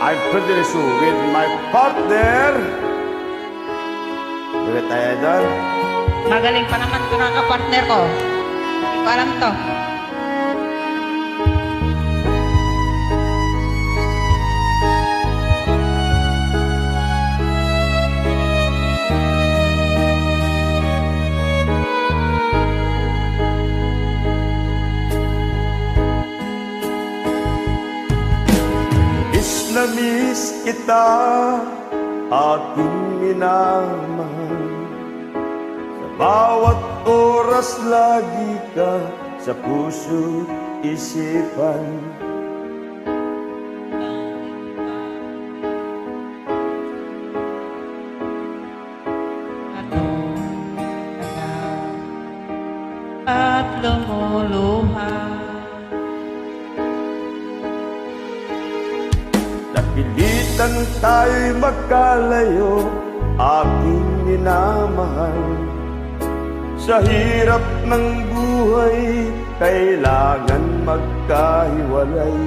I'm pretty sure with my partner. Dili tayo doon. Magaling pa naman ito ng kapartner ko. Hindi ko alam to. Na-miss kita, aking minamahal. Sa bawat oras lagi ka sa puso isipan. At lumuluha. Napilitan tayo'y magkalayo, aking minamahal. Sa hirap ng buhay, kailangan magkahiwalay.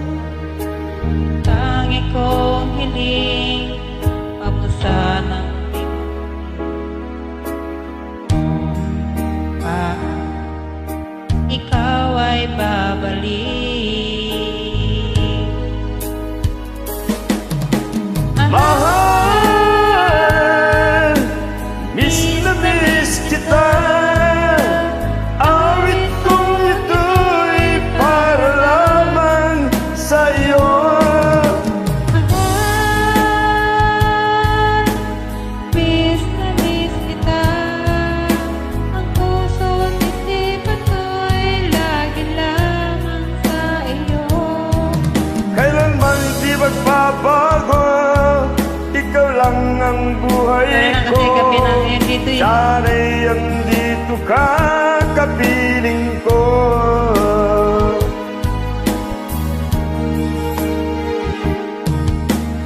Tangi kong hiling, pamusa ng ikaw ay babalik. Mahal, miss na miss kita. Awit kong ito'y para lamang sa'yo. Mahal, miss na miss kita. Ang puso at isipan ko'y lagi lamang sa iyo. Kailanman di magbabago, ikaw lang ang buhay ko. Sana'y andito ka, kapiling ko.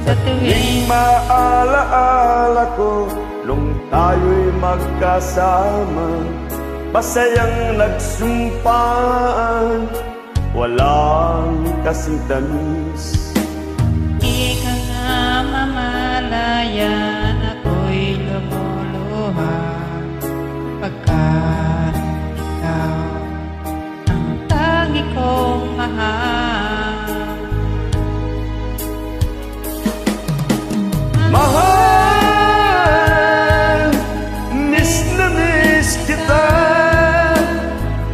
Sa tuwing maalaala ko, nung tayo'y magkasama, masayang nagsumpaan, walang kasing tamis. Ika nga mamalayan, ako'y lumuluha. Pagkat ikaw ang tangi kong mahal. Mahal, miss na miss kita.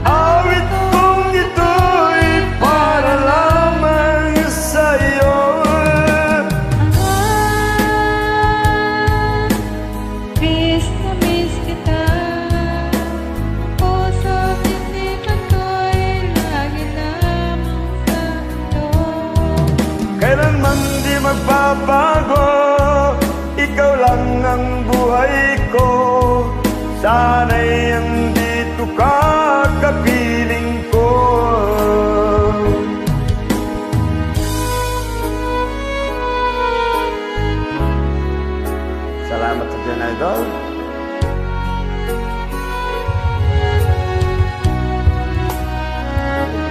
Awit kong ito'y para lamang sa'yo. Mahal, miss na miss kita. Puso at isipan ko'y lagi lamang sa iyo. Kailanman di magbabago, ikaw lang ang buhay ko. Sana'y andito ka, kapiling ko. Salamat sa Diyan, Idol.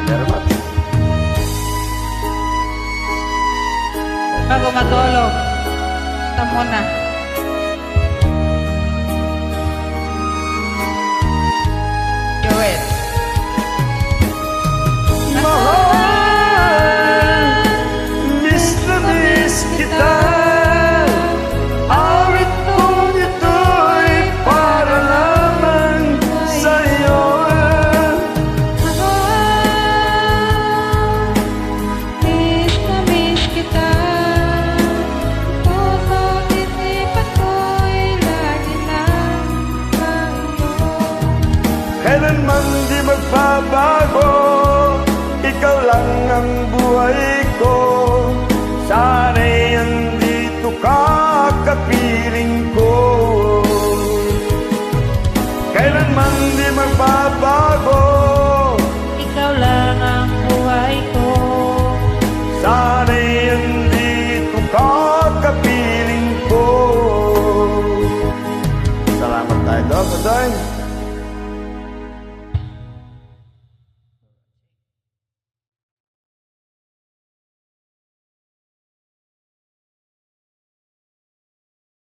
Very much. Bago matulog, ito muna. Joel. Mahal, miss na miss kita. Awit kong ito'y para lamang sa'yo. Mahal, miss na miss kita. Puso at isipan ko'y lagi lang sa iyo. Kailanman di magbabago, ikaw lang ang buhay ko. Sana'y andito ka, kapiling ko. Kailanman di magbabago,